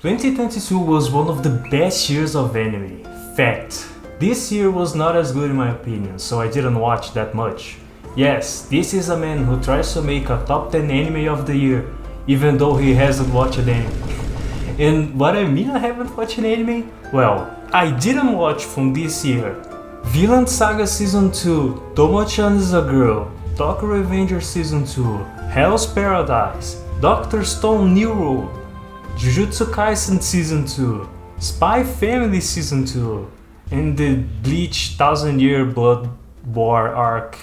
2022 was one of the best years of anime. Fact. This year was not as good in my opinion, so I didn't watch that much. Yes, this is a man who tries to make a top 10 anime of the year, even though he hasn't watched anime. And what I mean I haven't watched an anime? Well, I didn't watch from this year Villain Saga Season 2, Tomo-chan is a Girl, Tokyo Revenger Season 2, Hell's Paradise, Dr. Stone New World, Jujutsu Kaisen Season 2, Spy Family Season 2, and the Bleach 1000 Year Blood War Arc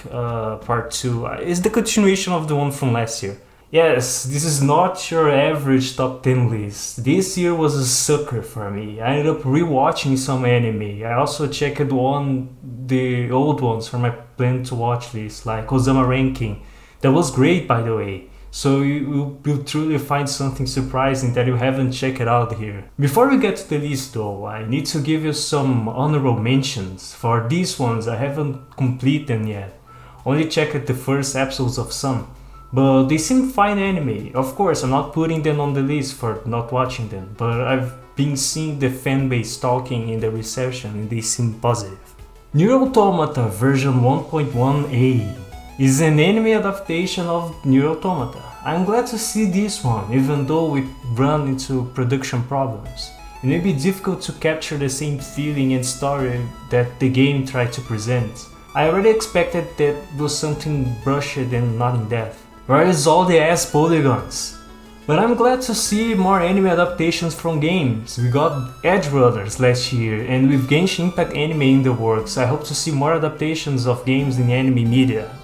Part 2 is the continuation of the one from last year. Yes, this is not your average top 10 list. This year was a sucker for me. I ended up rewatching some anime. I also checked the old ones for my plan to watch list, like Ozama Ranking. That was great, by the way. So you will truly find something surprising that you haven't checked out here. Before we get to the list though, I need to give you some honorable mentions. For these ones, I haven't completed them yet. Only checked the first episodes of some. But they seem fine anime. Of course, I'm not putting them on the list for not watching them, but I've been seeing the fanbase talking in the reception and they seem positive. Nier Automata version 1.1a is an anime adaptation of Nier Automata. I'm glad to see this one, even though it ran into production problems. It may be difficult to capture the same feeling and story that the game tried to present. I already expected that was something brushed and not in depth. Where is all the ass polygons? But I'm glad to see more anime adaptations from games. We got Edge Runners last year, and with Genshin Impact anime in the works, I hope to see more adaptations of games in anime media.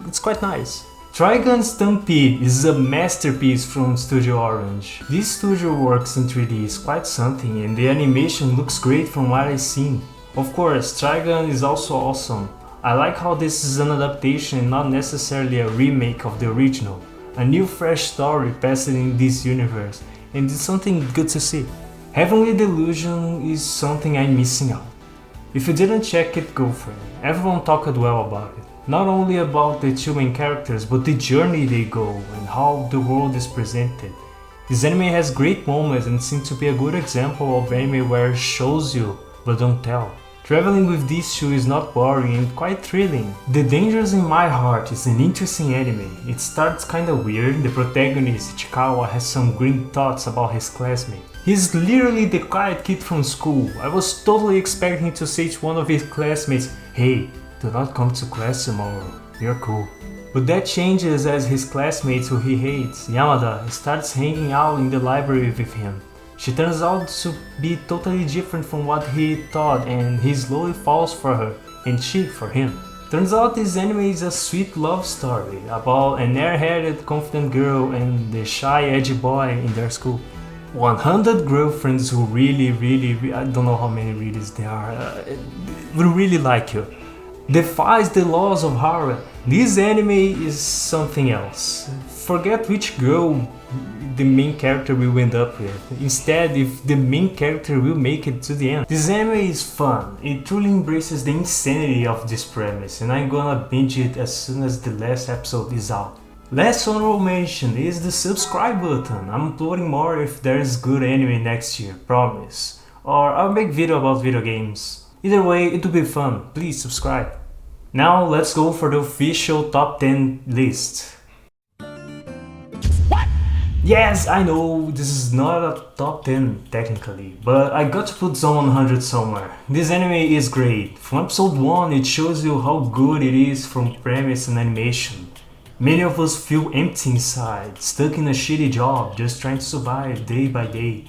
It's quite nice. Trigun Stampede is a masterpiece from Studio Orange. This studio works in 3D is quite something, and the animation looks great from what I've seen. Of course, Trigun is also awesome. I like how this is an adaptation and not necessarily a remake of the original. A new fresh story passed in this universe, and it's something good to see. Heavenly Delusion is something I'm missing out. If you didn't check it, go for it. Everyone talked well about it. Not only about the two main characters, but the journey they go and how the world is presented. This anime has great moments and seems to be a good example of anime where it shows you, but don't tell. Traveling with these two is not boring and quite thrilling. The Dangers in My Heart is an interesting anime. It starts kinda weird. The protagonist, Ichikawa, has some grim thoughts about his classmate. He's literally the quiet kid from school. I was totally expecting him to say to one of his classmates, "Hey, do not come to class tomorrow, you're cool." But that changes as his classmate who he hates, Yamada, starts hanging out in the library with him. She turns out to be totally different from what he thought and he slowly falls for her, and she for him. Turns out this anime is a sweet love story about an airheaded confident girl and the shy edgy boy in their school. 100 girlfriends who really, I don't know how many readers there are, will really like you. Defies the laws of horror. This anime is something else. Forget which girl the main character will end up with. Instead, if the main character will make it to the end. This anime is fun. It truly embraces the insanity of this premise, and I'm gonna binge it as soon as the last episode is out. Last honorable mention is the subscribe button. I'm uploading more if there's good anime next year, promise. Or I'll make video about video games. Either way, it will be fun. Please subscribe. Now let's go for the official top 10 list. Yes, I know, this is not a top 10 technically, but I got to put some 100 somewhere. This anime is great. From episode 1 it shows you how good it is from premise and animation. Many of us feel empty inside, stuck in a shitty job, just trying to survive day by day.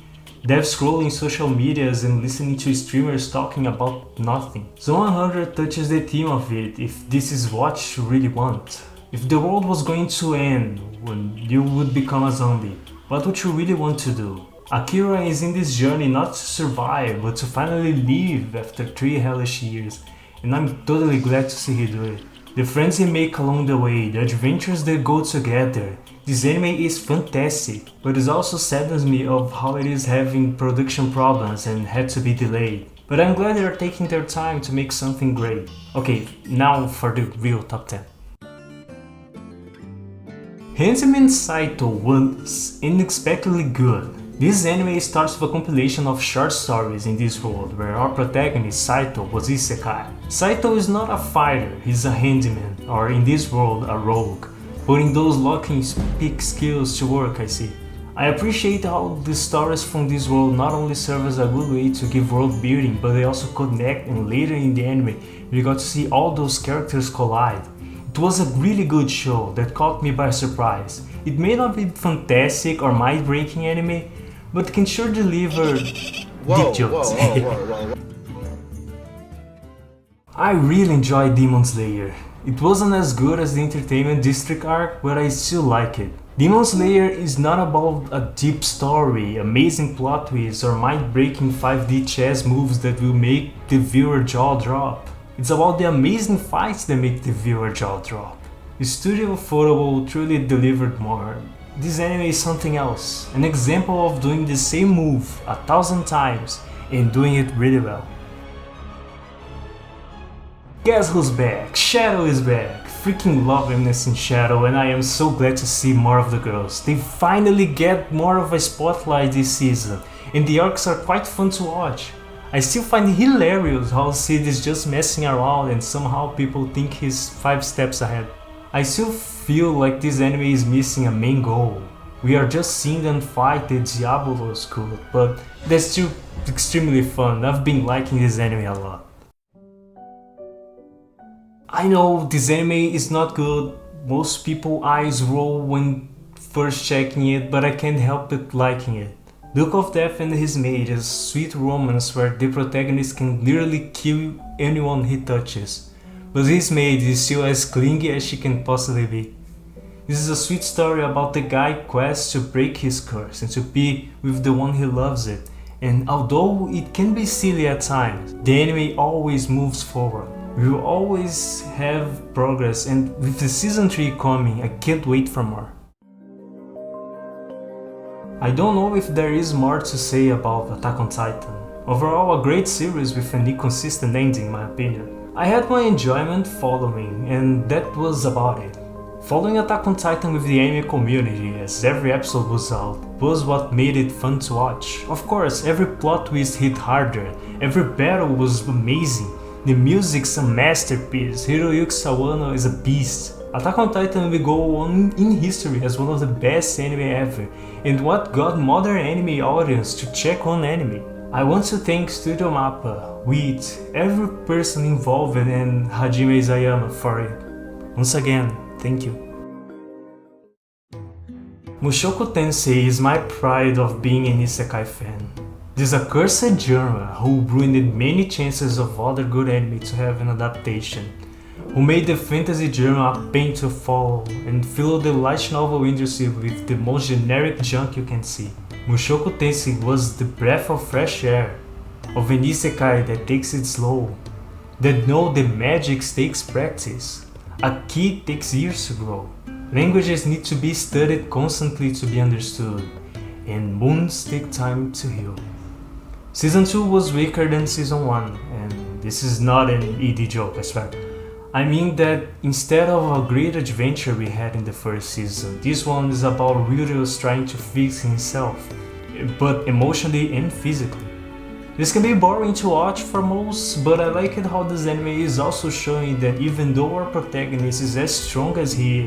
Dev scrolling social medias and listening to streamers talking about nothing. So 100 touches the theme of it, if this is what you really want. If the world was going to end when you would become a zombie, what would you really want to do? Akira is in this journey not to survive, but to finally live after 3 hellish years, and I'm totally glad to see he do it. The friends he make along the way, the adventures they go together. This anime is fantastic, but it also saddens me of how it is having production problems and had to be delayed. But I'm glad they are taking their time to make something great. Okay, now for the real top 10. Handsome Saito was unexpectedly good. This anime starts with a compilation of short stories in this world where our protagonist Saito was isekai. Saito is not a fighter, he's a handyman, or in this world a rogue, putting those locking peak skills to work, I see. I appreciate how the stories from this world not only serve as a good way to give world building, but they also connect, and later in the anime we got to see all those characters collide. It was a really good show that caught me by surprise. It may not be fantastic or mind-breaking anime, but can sure deliver deep jokes. Whoa. I really enjoyed Demon Slayer. It wasn't as good as the Entertainment District arc, but I still like it. Demon Slayer is not about a deep story, amazing plot twists, or mind-breaking 5D chess moves that will make the viewer jaw drop. It's about the amazing fights that make the viewer jaw drop. Studio Photo truly delivered more. This anime is something else, an example of doing the same move 1,000 times and doing it really well. Guess who's back? Shadow is back. Freaking love Eminence in Shadow, and I am so glad to see more of the girls. They finally get more of a spotlight this season, and the arcs are quite fun to watch. I still find it hilarious how Sid is just messing around and somehow people think he's 5 steps ahead. I still feel like this anime is missing a main goal. We are just seeing them fight the Diabolos cult, but that's still extremely fun. I've been liking this anime a lot. I know this anime is not good, most people eyes roll when first checking it, but I can't help it liking it. Duke of Death and his maid is a sweet romance where the protagonist can literally kill anyone he touches, but his maid is still as clingy as she can possibly be. This is a sweet story about the guy quest to break his curse and to be with the one he loves it, and although it can be silly at times, the anime always moves forward. We will always have progress, and with the season 3 coming, I can't wait for more. I don't know if there is more to say about Attack on Titan. Overall, a great series with an inconsistent ending in my opinion. I had my enjoyment following, and that was about it. Following Attack on Titan with the anime community as every episode was out was what made it fun to watch. Of course, every plot twist hit harder, every battle was amazing. The music's a masterpiece, Hiroyuki Sawano is a beast. Attack on Titan will go on in history as one of the best anime ever, and what got modern anime audience to check on anime. I want to thank Studio Mappa, Wheat, every person involved and Hajime Isayama for it. Once again, thank you. Mushoku Tensei is my pride of being an isekai fan. This accursed genre who ruined many chances of other good anime to have an adaptation, who made the fantasy genre a pain to follow and filled the light novel industry with the most generic junk you can see. Mushoku Tensei was the breath of fresh air, of an isekai that takes it slow, that know the magic takes practice. A kid takes years to grow. Languages need to be studied constantly to be understood, and wounds take time to heal. Season 2 was weaker than Season 1, and this is not an ED joke, I swear. I mean that instead of a great adventure we had in the first season, this one is about Ryurios trying to fix himself, but emotionally and physically. This can be boring to watch for most, but I like it how this anime is also showing that even though our protagonist is as strong as he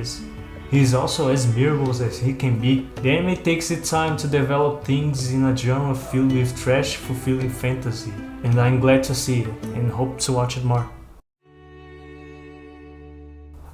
is also as miracles as he can be. The anime takes its time to develop things in a genre filled with trash, fulfilling fantasy, and I'm glad to see it and hope to watch it more.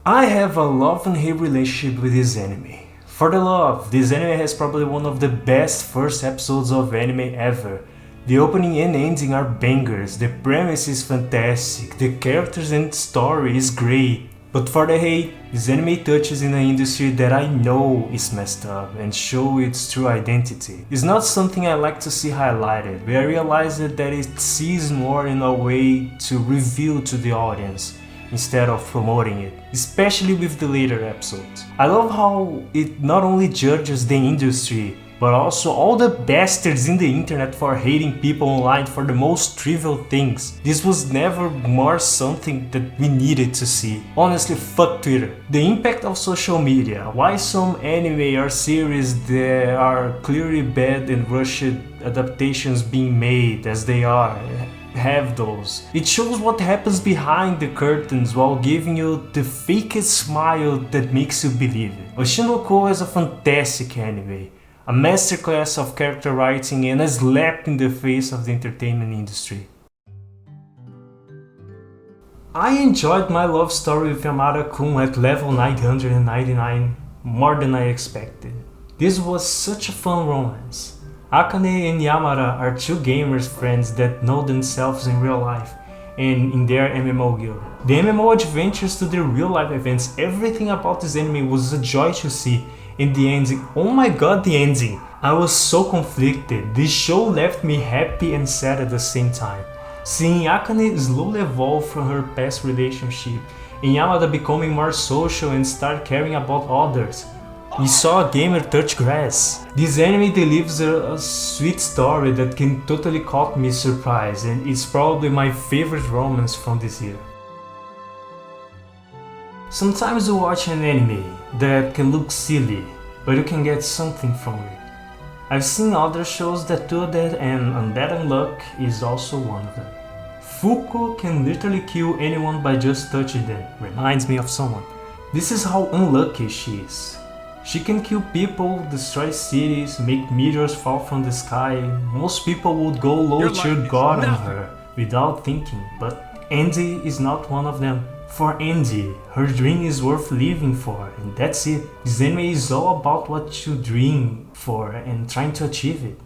I have a love and hate relationship with this anime. For the love, this anime has probably one of the best first episodes of anime ever. The opening and ending are bangers, the premise is fantastic, the characters and story is great. But for the hate, this anime touches in an industry that I know is messed up and show its true identity. It's not something I like to see highlighted, but I realize that it sees more in a way to reveal to the audience instead of promoting it, especially with the later episodes. I love how it not only judges the industry, but also all the bastards in the internet for hating people online for the most trivial things. This was never more something that we needed to see. Honestly, fuck Twitter. The impact of social media, why some anime or series that are clearly bad and rushed adaptations being made as they are, have those. It shows what happens behind the curtains while giving you the fakest smile that makes you believe it. Oshinoko is a fantastic anime, a masterclass of character writing and a slap in the face of the entertainment industry. I enjoyed my love story with Yamada-kun at level 999 more than I expected. This was such a fun romance. Akane and Yamada are two gamers friends that know themselves in real life and in their MMO guild. The MMO adventures to their real life events, everything about this anime was a joy to see, and the ending, oh my god, the ending! I was so conflicted. This show left me happy and sad at the same time. Seeing Akane slowly evolve from her past relationship and Yamada becoming more social and start caring about others. We saw a gamer touch grass. This anime delivers a sweet story that can totally caught me surprised, and it's probably my favorite romance from this year. Sometimes you watch an anime that can look silly, but you can get something from it. I've seen other shows that do that, and Undead Luck is also one of them. Fuko can literally kill anyone by just touching them. Reminds me of someone. This is how unlucky she is. She can kill people, destroy cities, make meteors fall from the sky. Most people would go low tier god on her without thinking, but Andy is not one of them. For Andy, her dream is worth living for, and that's it. This anime is all about what you dream for and trying to achieve it,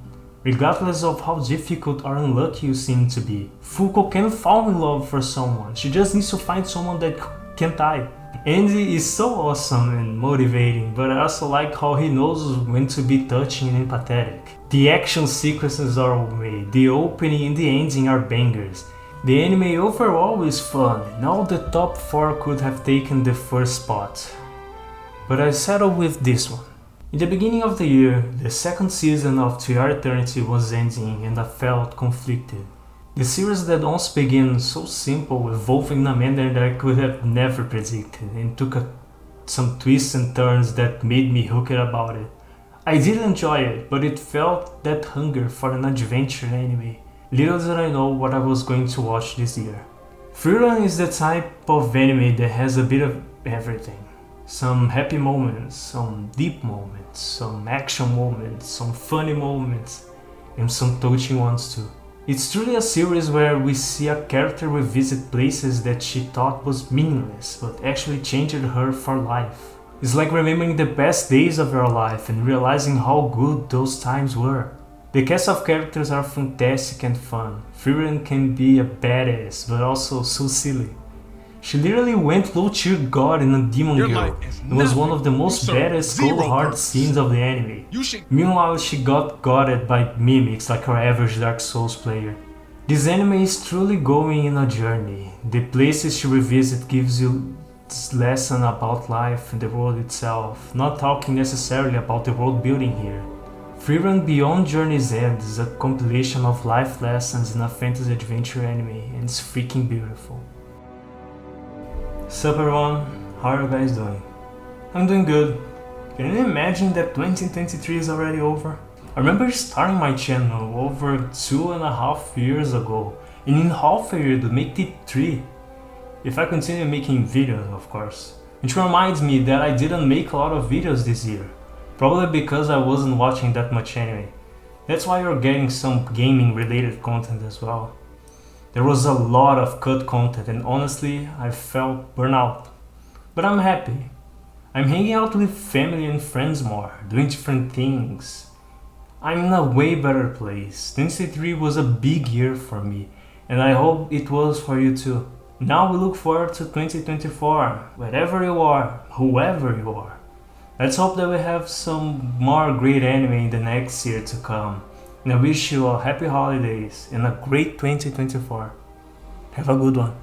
regardless of how difficult or unlucky you seem to be. Fuko can fall in love for someone, she just needs to find someone that can die. Andy is so awesome and motivating, but I also like how he knows when to be touching and empathetic. The action sequences are made, the opening and the ending are bangers. The anime overall is fun, and all the top 4 could have taken the first spot. But I settled with this one. In the beginning of the year, the second season of To Your Eternity was ending and I felt conflicted. The series that once began so simple, evolving in a manner that I could have never predicted, and took some twists and turns that made me hooked about it. I did enjoy it, but it felt that hunger for an adventure anime. Little did I know what I was going to watch this year. Freerun is the type of anime that has a bit of everything. Some happy moments, some deep moments, some action moments, some funny moments, and some touching ones too. It's truly a series where we see a character revisit places that she thought was meaningless, but actually changed her for life. It's like remembering the best days of your life and realizing how good those times were. The cast of characters are fantastic and fun. Freerun can be a badass, but also so silly. She literally went low tier god in a demon guild and was one of the most badass cold hard scenes of the anime. Meanwhile, she got godded by mimics like her average Dark Souls player. This anime is truly going on a journey. The places she revisits gives you this lesson about life and the world itself, not talking necessarily about the world building here. Freerun Beyond Journey's End is a compilation of life lessons in a fantasy adventure anime, and it's freaking beautiful. Sup everyone, how are you guys doing? I'm doing good. Can you imagine that 2023 is already over? I remember starting my channel over 2.5 years ago, and in half a year to make it 3. If I continue making videos, of course. Which reminds me that I didn't make a lot of videos this year. Probably because I wasn't watching that much anime. That's why you're getting some gaming related content as well. There was a lot of cut content and honestly I felt burnout. But I'm happy. I'm hanging out with family and friends more, doing different things. I'm in a way better place. 2023 was a big year for me and I hope it was for you too. Now we look forward to 2024, wherever you are, whoever you are. Let's hope that we have some more great anime in the next year to come. And I wish you all happy holidays and a great 2024. Have a good one.